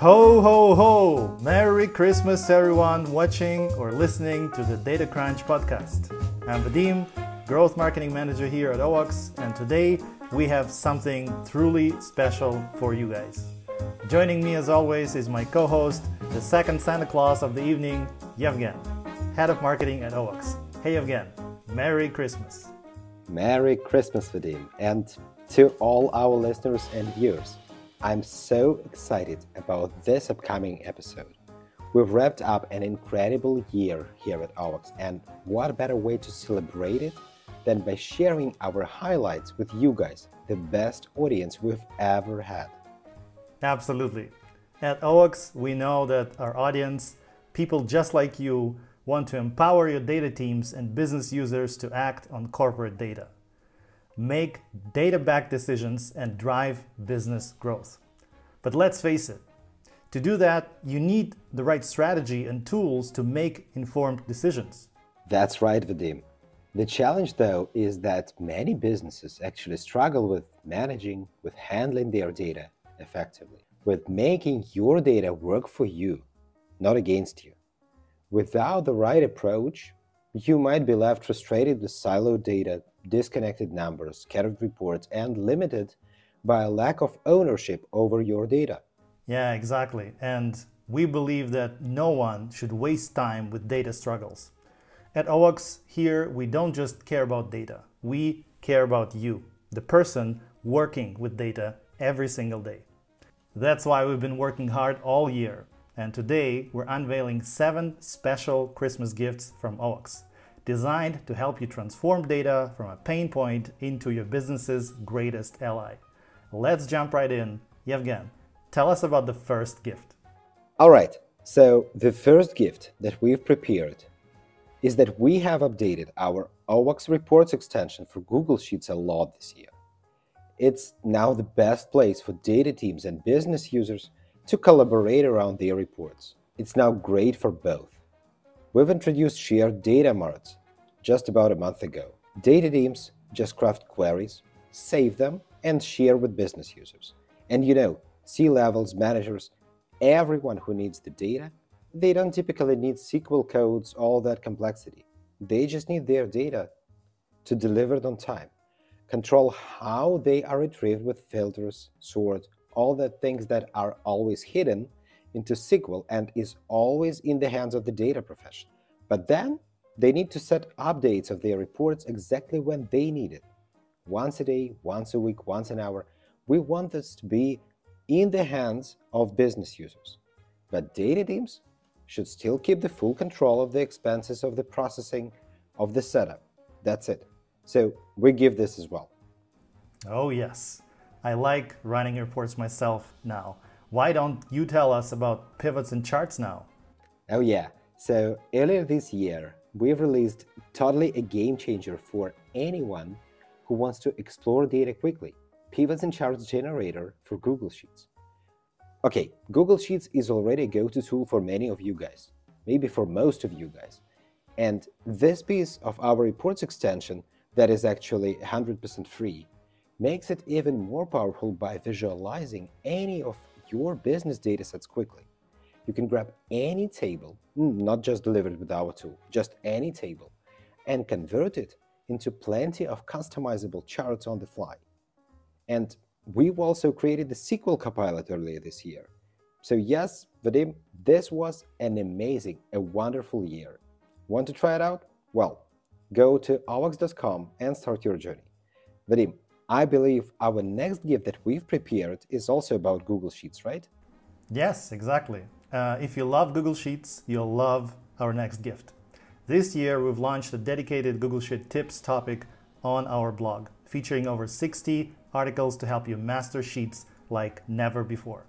Ho, ho, ho! Merry Christmas, everyone watching or listening to the Data Crunch podcast. I'm Vadym, Growth Marketing Manager here at OWOX, and today we have something truly special for you guys. Joining me as always is my co-host, the second Santa Claus of the evening, Ievgen, Head of Marketing at OWOX. Hey Ievgen, Merry Christmas. Merry Christmas, Vadym, and to all our listeners and viewers. I'm so excited about this upcoming episode. We've wrapped up an incredible year here at OWOX, and what better way to celebrate it than by sharing our highlights with you guys, the best audience we've ever had. Absolutely. At OWOX, we know that our audience, people just like you, want to empower your data teams and business users to act on corporate data, make data-backed decisions, and drive business growth. But let's face it, to do that, you need the right strategy and tools to make informed decisions. That's right, Vadym. The challenge, though, is that many businesses actually struggle with managing, with handling their data effectively, with making your data work for you, not against you. Without the right approach, you might be left frustrated with siloed data, disconnected numbers, scattered reports, and limited by a lack of ownership over your data. Yeah, exactly. And we believe that no one should waste time with data struggles. At OWOX here, we don't just care about data. We care about you, the person working with data every single day. That's why we've been working hard all year. And today we're unveiling 7 special Christmas gifts from OWOX, designed to help you transform data from a pain point into your business's greatest ally. Let's jump right in. Ievgen, tell us about the first gift. All right, so the first gift that we've prepared is that we have updated our OWOX Reports extension for Google Sheets a lot this year. It's now the best place for data teams and business users to collaborate around their reports. It's now great for both. We've introduced shared data marts just about a month ago. Data teams just craft queries, save them, and share with business users. And C-levels, managers, everyone who needs the data, they don't typically need SQL codes, all that complexity. They just need their data to deliver it on time. Control how they are retrieved with filters, sort, all the things that are always hidden into SQL and is always in the hands of the data professional. But then they need to set updates of their reports exactly when they need it. Once a day, once a week, once an hour. We want this to be in the hands of business users. But data teams should still keep the full control of the expenses of the processing of the setup. That's it. So we give this as well. Oh yes. I like running reports myself now. Why don't you tell us about pivots and charts now? Oh yeah, so earlier this year, we've released totally a game changer for anyone who wants to explore data quickly, Pivots and Charts Generator for Google Sheets. Okay, Google Sheets is already a go-to tool for many of you guys, maybe for most of you guys. And this piece of our reports extension that is actually 100% free makes it even more powerful by visualizing any of your business datasets quickly. You can grab any table, not just delivered with our tool, just any table, and convert it into plenty of customizable charts on the fly. And we've also created the SQL Copilot earlier this year. So yes, Vadym, this was an amazing, a wonderful year. Want to try it out? Well, go to owox.com and start your journey. Vadym, I believe our next gift that we've prepared is also about Google Sheets, right? Yes, exactly. If you love Google Sheets, you'll love our next gift. This year, we've launched a dedicated Google Sheet tips topic on our blog, featuring over 60 articles to help you master Sheets like never before.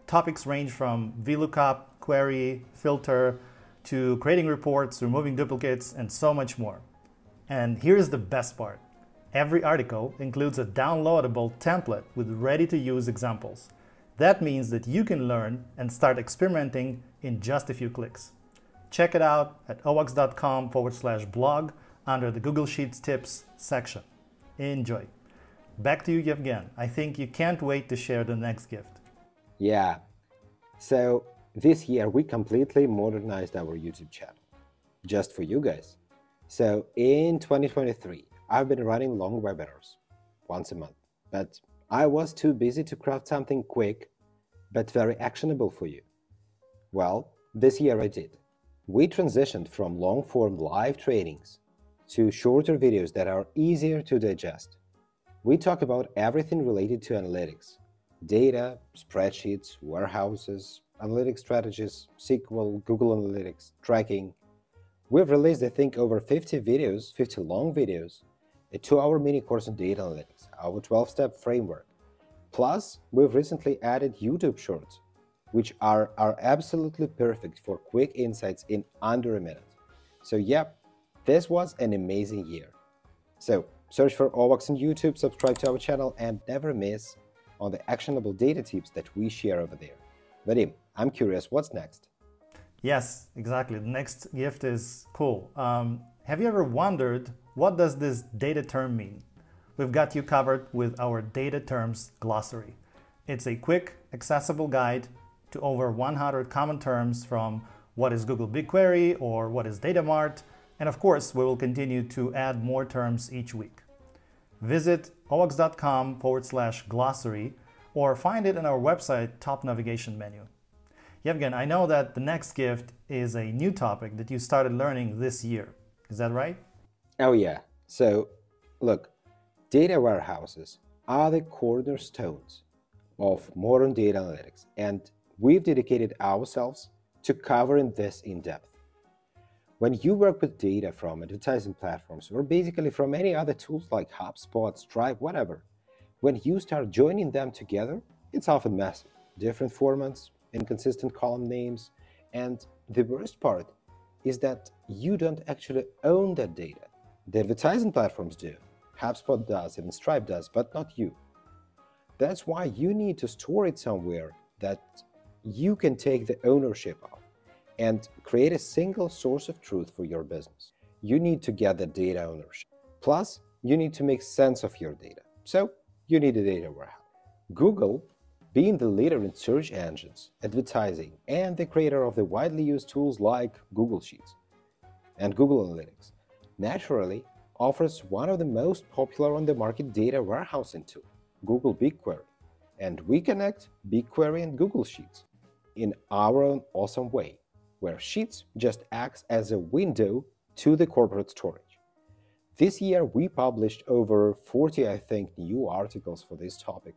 Topics range from VLOOKUP, query, filter, to creating reports, removing duplicates, and so much more. And here's the best part. Every article includes a downloadable template with ready-to-use examples. That means that you can learn and start experimenting in just a few clicks. Check it out at owox.com/blog under the Google Sheets Tips section. Enjoy. Back to you, Ievgen. I think you can't wait to share the next gift. Yeah, So this year we completely modernized our YouTube channel, just for you guys. So in 2023, I've been running long webinars once a month, but I was too busy to craft something quick, but very actionable for you. Well, this year I did. We transitioned from long-form live trainings to shorter videos that are easier to digest. We talk about everything related to analytics: data, spreadsheets, warehouses, analytics strategies, SQL, Google Analytics, tracking. We've released, I think, over 50 videos, 50 long videos, a 2-hour mini course on data analytics, our 12-step framework. Plus, we've recently added YouTube Shorts, which are absolutely perfect for quick insights in under a minute. So yep, this was an amazing year. So search for OWOX on YouTube, subscribe to our channel, and never miss on the actionable data tips that we share over there. Vadym, I'm curious, what's next? Yes, exactly. The next gift is cool. Have you ever wondered, what does this data term mean? We've got you covered with our Data Terms Glossary. It's a quick, accessible guide to over 100 common terms, from what is Google BigQuery or what is Data Mart, and of course, we will continue to add more terms each week. Visit owox.com/glossary or find it in our website top navigation menu. Ievgen, I know that the next gift is a new topic that you started learning this year. Is that right? Oh yeah. So look, data warehouses are the cornerstones of modern data analytics, and we've dedicated ourselves to covering this in depth. When you work with data from advertising platforms, or basically from any other tools like HubSpot, Stripe, whatever, when you start joining them together, it's often messy. Different formats, inconsistent column names, and the worst part is that you don't actually own that data. The advertising platforms do, HubSpot does, even Stripe does, but not you. That's why you need to store it somewhere that you can take the ownership of and create a single source of truth for your business. You need to get the data ownership. Plus, you need to make sense of your data. So, you need a data warehouse. Google, being the leader in search engines, advertising, and the creator of the widely used tools like Google Sheets and Google Analytics, naturally offers one of the most popular on the market data warehousing tool, Google BigQuery. And we connect BigQuery and Google Sheets in our own awesome way, where Sheets just acts as a window to the corporate storage. This year, we published over 40, I think, new articles for this topic,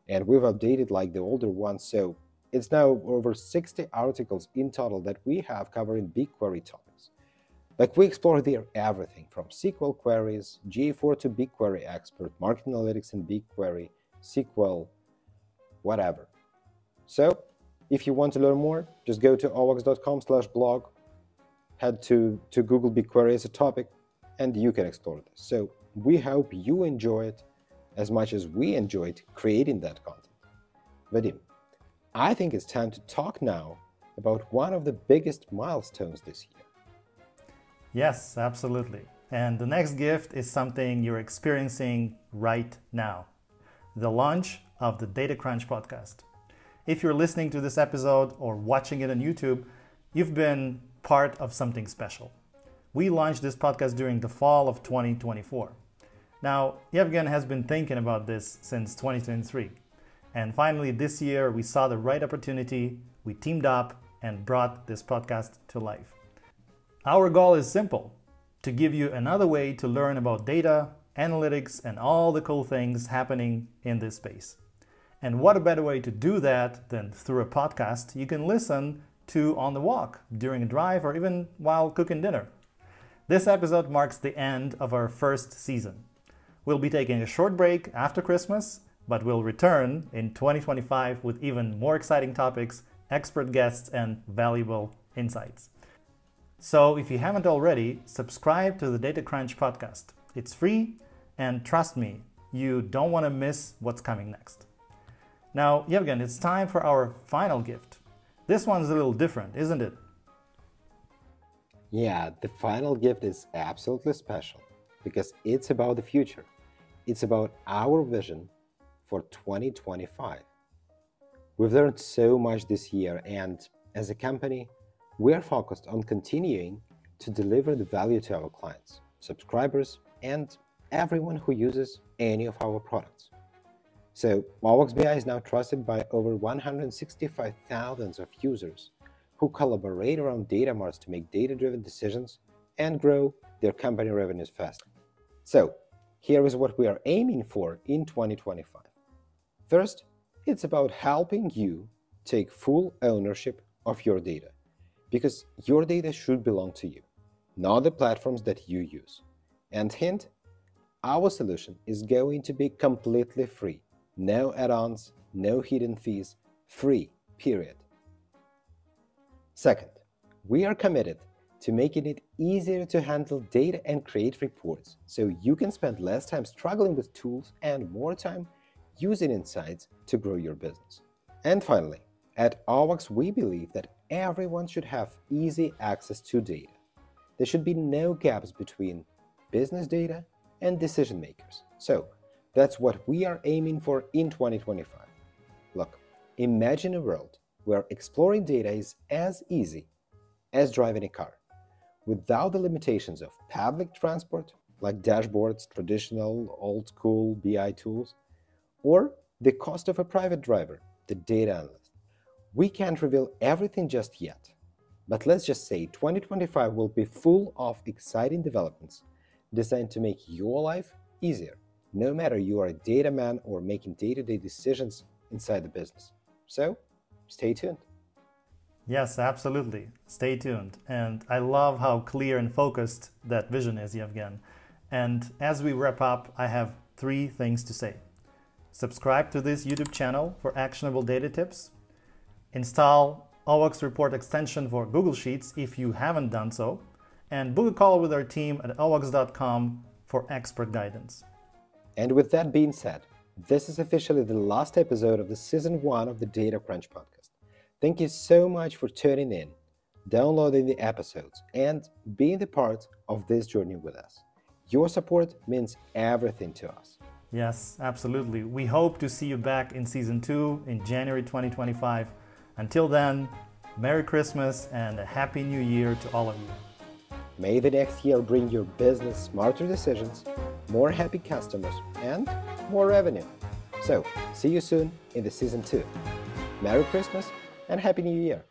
and we've updated like the older ones, so it's now over 60 articles in total that we have covering BigQuery topics. Like, we explore there everything from SQL queries, GA4 to BigQuery Expert, market analytics in BigQuery, SQL, whatever. So, if you want to learn more, just go to owox.com/blog, head to Google BigQuery as a topic, and you can explore this. So we hope you enjoy it as much as we enjoyed creating that content. Vadym, I think it's time to talk now about one of the biggest milestones this year. Yes, absolutely. And the next gift is something you're experiencing right now: the launch of the Data Crunch podcast. If you're listening to this episode or watching it on YouTube, you've been part of something special. We launched this podcast during the fall of 2024. Now, Ievgen has been thinking about this since 2023. And finally, this year, we saw the right opportunity, we teamed up, and brought this podcast to life. Our goal is simple: to give you another way to learn about data, analytics, and all the cool things happening in this space. And what a better way to do that than through a podcast you can listen to on the walk, during a drive, or even while cooking dinner. This episode marks the end of our first season. We'll be taking a short break after Christmas, but we'll return in 2025 with even more exciting topics, expert guests, and valuable insights. So if you haven't already, subscribe to the Data Crunch podcast. It's free, and trust me, you don't want to miss what's coming next. Now, Ievgen, it's time for our final gift. This one's a little different, isn't it? Yeah, the final gift is absolutely special because it's about the future. It's about our vision for 2025. We've learned so much this year, and as a company, we are focused on continuing to deliver the value to our clients, subscribers, and everyone who uses any of our products. So OWOX BI is now trusted by over 165,000 of users who collaborate around data marts to make data-driven decisions and grow their company revenues faster. So here is what we are aiming for in 2025. First, it's about helping you take full ownership of your data, because your data should belong to you, not the platforms that you use. And hint, our solution is going to be completely free. No add-ons, no hidden fees, free, period. Second, we are committed to making it easier to handle data and create reports, so you can spend less time struggling with tools and more time using insights to grow your business. And finally, at OWOX, we believe that everyone should have easy access to data. There should be no gaps between business data and decision makers. So that's what we are aiming for in 2025. Look, imagine a world where exploring data is as easy as driving a car, without the limitations of public transport, like dashboards, traditional old-school BI tools, or the cost of a private driver, the data analyst. We can't reveal everything just yet, but let's just say 2025 will be full of exciting developments designed to make your life easier, no matter you are a data man or making day-to-day decisions inside the business. So, stay tuned. Yes, absolutely. Stay tuned. And I love how clear and focused that vision is, Ievgen. And as we wrap up, I have 3 things to say. Subscribe to this YouTube channel for actionable data tips. Install OWOX Report extension for Google Sheets if you haven't done so. And book a call with our team at owox.com for expert guidance. And with that being said, this is officially the last episode of the Season 1 of the Data Crunch podcast. Thank you so much for tuning in, downloading the episodes, and being the part of this journey with us. Your support means everything to us. Yes, absolutely. We hope to see you back in Season 2 in January 2025. Until then, Merry Christmas and a Happy New Year to all of you. May the next year bring your business smarter decisions, more happy customers, and more revenue. So, see you soon in the Season 2. Merry Christmas and Happy New Year!